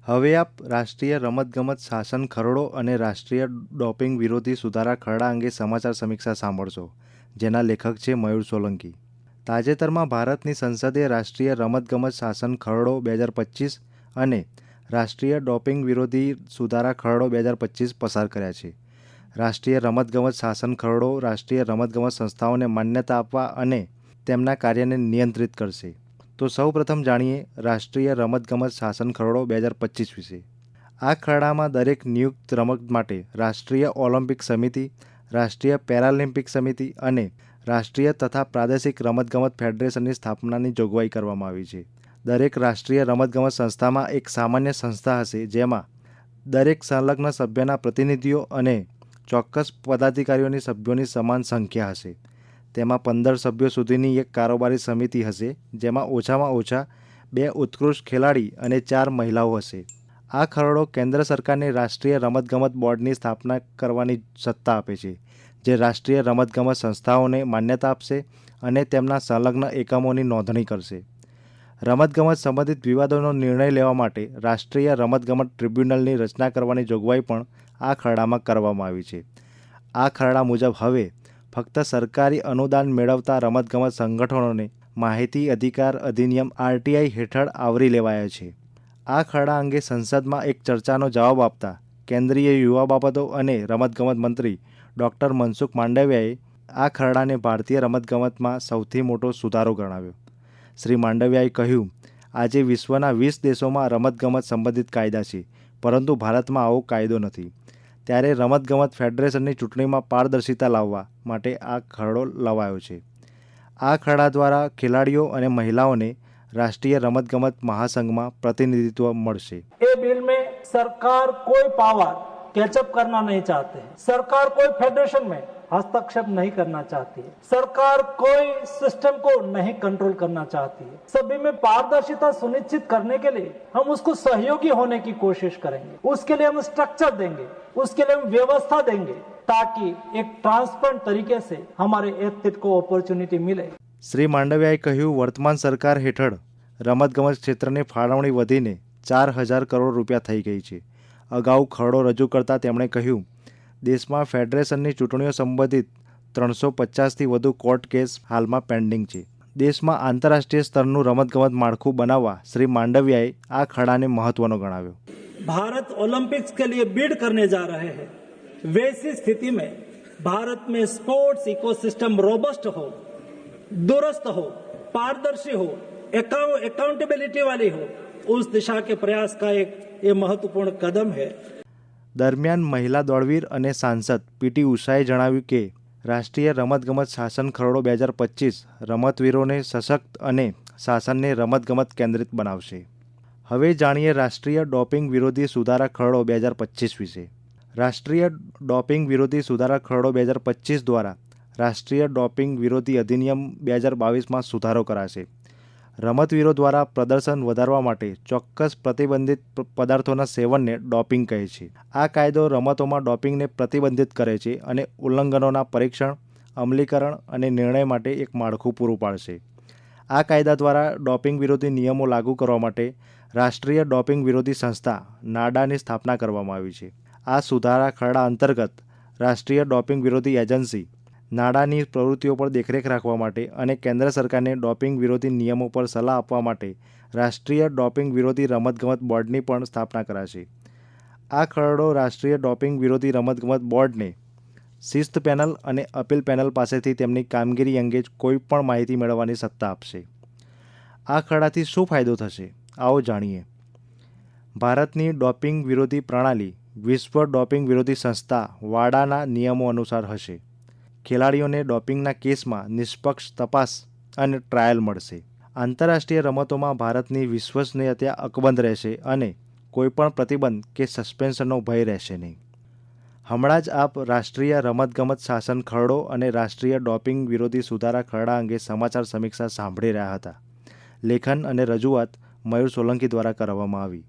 હવે આપ રાષ્ટ્રીય રમતગમત શાસન ખરડો અને રાષ્ટ્રીય ડોપિંગ વિરોધી સુધારા ખરડા અંગે સમાચાર સમીક્ષા સાંભળશો, જેના લેખક છે મયુર સોલંકી. તાજેતરમાં ભારતની સંસદે રાષ્ટ્રીય રમતગમત શાસન ખરડો 2025 અને રાષ્ટ્રીય ડોપિંગ વિરોધી સુધારા ખરડો 2025 પસાર કર્યા છે. રાષ્ટ્રીય રમતગમત શાસન ખરડો રાષ્ટ્રીય રમતગમત સંસ્થાઓને માન્યતા આપવા અને તેમના કાર્યને નિયંત્રિત કરશે. તો સૌપ્રથમ જાણીએ રાષ્ટ્રીય રમતગમત શાસન ખરડો 2025 વિશે. આ ખરડામાં દરેક નિયુક્ત રમત માટે રાષ્ટ્રીય ઓલિમ્પિક સમિતિ, રાષ્ટ્રીય પેરાલિમ્પિક સમિતિ અને રાષ્ટ્રીય તથા પ્રાદેશિક રમતગમત ફેડરેશનની સ્થાપનાની જોગવાઈ કરવામાં આવી છે. દરેક રાષ્ટ્રીય રમતગમત સંસ્થામાં એક સામાન્ય સંસ્થા હશે, જેમાં દરેક સંલગ્ન સભ્યના પ્રતિનિધિઓ અને ચોક્કસ પદાધિકારીઓની સભ્યોની સમાન સંખ્યા હશે. તેમાં 15 સભ્યો સુધીની એક કારોબારી સમિતિ હશે, જેમાં ઓછામાં ઓછા 2 ઉત્કૃષ્ટ ખેલાડી અને 4 મહિલાઓ હશે. આ ખરડો કેન્દ્ર સરકારને રાષ્ટ્રીય રમતગમત બોર્ડની સ્થાપના કરવાની સત્તા આપે છે, જે રાષ્ટ્રીય રમતગમત સંસ્થાઓને માન્યતા આપશે અને તેમના સંલગ્ન એકમોની નોંધણી કરશે. રમતગમત સંબંધિત વિવાદોનો નિર્ણય લેવા માટે રાષ્ટ્રીય રમતગમત ટ્રિબ્યુનલની રચના કરવાની જોગવાઈ પણ આ ખરડામાં કરવામાં આવી છે. આ ખરડા મુજબ હવે ફક્ત સરકારી અનુદાન મેળવતા રમતગમત સંગઠનોને માહિતી અધિકાર અધિનિયમ RTI હેઠળ આવરી લેવાયા છે. આ ખરડા અંગે સંસદમાં એક ચર્ચાનો જવાબ આપતા કેન્દ્રીય યુવા બાબતો અને રમતગમત મંત્રી ડૉક્ટર મનસુખ માંડવિયાએ આ ખરડાને ભારતીય રમતગમતમાં સૌથી મોટો સુધારો ગણાવ્યો. શ્રી માંડવિયાએ કહ્યું, આજે વિશ્વના 20 દેશોમાં રમતગમત સંબંધિત કાયદા છે, પરંતુ ભારતમાં આવો કાયદો નથી. ત્યારે રમતગમત ફેડરેશનની ચૂંટણીમાં પારદર્શિતા લાવવા માટે આ ખરડો લવાયો છે. આ ખરડા દ્વારા ખેલાડીઓ અને મહિલાઓને રાષ્ટ્રીય રમતગમત महासंघમાં प्रतिनिधित्व મળશે. ये बिल में सरकार कोई पावर कैचअप करना नहीं चाहते हैं. सरकार कोई फेडरेशन में हस्तक्षेप नहीं करना चाहती है. सरकार कोई सिस्टम को नहीं कंट्रोल करना चाहती है. सभी में पारदर्शिता सुनिश्चित करने के लिए हम उसको सहयोगी होने की कोशिश करेंगे. उसके लिए हम स्ट्रक्चर देंगे, उसके लिए हम व्यवस्था देंगे, ताकि एक ट्रांसपेरेंट तरीके से हमारे एथलीट को अपॉर्चुनिटी मिले. શ્રી માંડવિયાએ કહ્યું, વર્તમાન સરકાર હેઠળ રમતગમત ક્ષેત્રની ફાળવણી વધીને 4,000 કરોડ રૂપિયા થઈ ગઈ છે. અગાઉ ખરડો રજૂ કરતાં તેમણે કહ્યું, દેશમાં ફેડરેશનની ચૂંટણીઓ સંબંધિત 350થી વધુ કોર્ટ કેસ હાલમાં પેન્ડિંગ છે. દેશમાં આંતરરાષ્ટ્રીય સ્તરનું રમતગમત માળખું બનાવવા શ્રી માંડવિયાએ આ ખરડાને મહત્વનો ગણાવ્યો. भारत ओलंपिक्स के लिए बिड करने जा रहे हैं. वैसी स्थिति में भारत में स्पोर्ट्स इकोसिस्टम रोबस्ट हो, दुरुस्त हो, पारदर्शी हो, अकाउंटेबिलिटी वाली हो, उस दिशा के प्रयास का एक ये महत्वपूर्ण कदम है. દરમિયાન મહિલા દોડવીર અને સાંસદ PT ઉષાએ જણાવ્યું કે રાષ્ટ્રીય રમતગમત શાસન ખરડો 2025 રમતવીરોને સશક્ત અને શાસનને રમતગમત કેન્દ્રિત બનાવશે. હવે જાણીએ રાષ્ટ્રીય ડોપિંગ વિરોધી સુધારા ખરડો 2025 વિશે. રાષ્ટ્રીય ડોપિંગ વિરોધી સુધારા ખરડો 2025 દ્વારા રાષ્ટ્રીય ડોપિંગ વિરોધી અધિનિયમ 2022માં સુધારો કરાશે. રમતવીરો દ્વારા પ્રદર્શન વધારવા માટે ચોક્કસ પ્રતિબંધિત પદાર્થોના સેવનને ડોપિંગ કહે છે. આ કાયદો રમતોમાં ડોપિંગને પ્રતિબંધિત કરે છે અને ઉલ્લંઘનોના પરીક્ષણ, અમલીકરણ અને નિર્ણય માટે એક માળખું પૂરું પાડશે. આ કાયદા દ્વારા ડોપિંગ વિરોધી નિયમો લાગુ કરવા માટે રાષ્ટ્રીય ડોપિંગ વિરોધી સંસ્થા નાડાની સ્થાપના કરવામાં આવી છે. આ સુધારા ખરડા અંતર્ગત રાષ્ટ્રીય ડોપિંગ વિરોધી એજન્સી નાડાની પ્રવૃત્તિઓ પર દેખરેખ રાખવા માટે અને કેન્દ્ર સરકારને ડોપિંગ વિરોધી નિયમો પર સલાહ આપવા માટે રાષ્ટ્રીય ડોપિંગ વિરોધી રમતગમત બોર્ડની પણ સ્થાપના કરાશે. આ ખરડો રાષ્ટ્રીય ડોપિંગ વિરોધી રમતગમત બોર્ડને શિસ્ત પેનલ અને અપીલ પેનલ પાસેથી તેમની કામગીરી અંગે કોઈ પણ માહિતી મેળવવાની સત્તા આપશે. આ ખરડાથી શું ફાયદો થશે? આવો જાણીએ. ભારતની ડોપિંગ વિરોધી પ્રણાલી વિશ્વ ડોપિંગ વિરોધી સંસ્થા વાડાના નિયમો અનુસાર હશે. ખેલાડીઓને ડોપિંગના કેસમાં નિષ્પક્ષ તપાસ અને ટ્રાયલ મળશે. આંતરરાષ્ટ્રીય રમતોમાં ભારતની વિશ્વસનીયતા અકબંધ રહેશે અને કોઈપણ પ્રતિબંધ કે સસ્પેન્શનનો ભય રહેશે નહીં. હમણાં જ આપ રાષ્ટ્રીય રમતગમત શાસન ખરડો અને રાષ્ટ્રીય ડોપિંગ વિરોધી સુધારા ખરડા અંગે સમાચાર સમીક્ષા સાંભળી રહ્યા હતા. લેખન અને રજૂઆત મયુર સોલંકી દ્વારા કરવામાં આવી.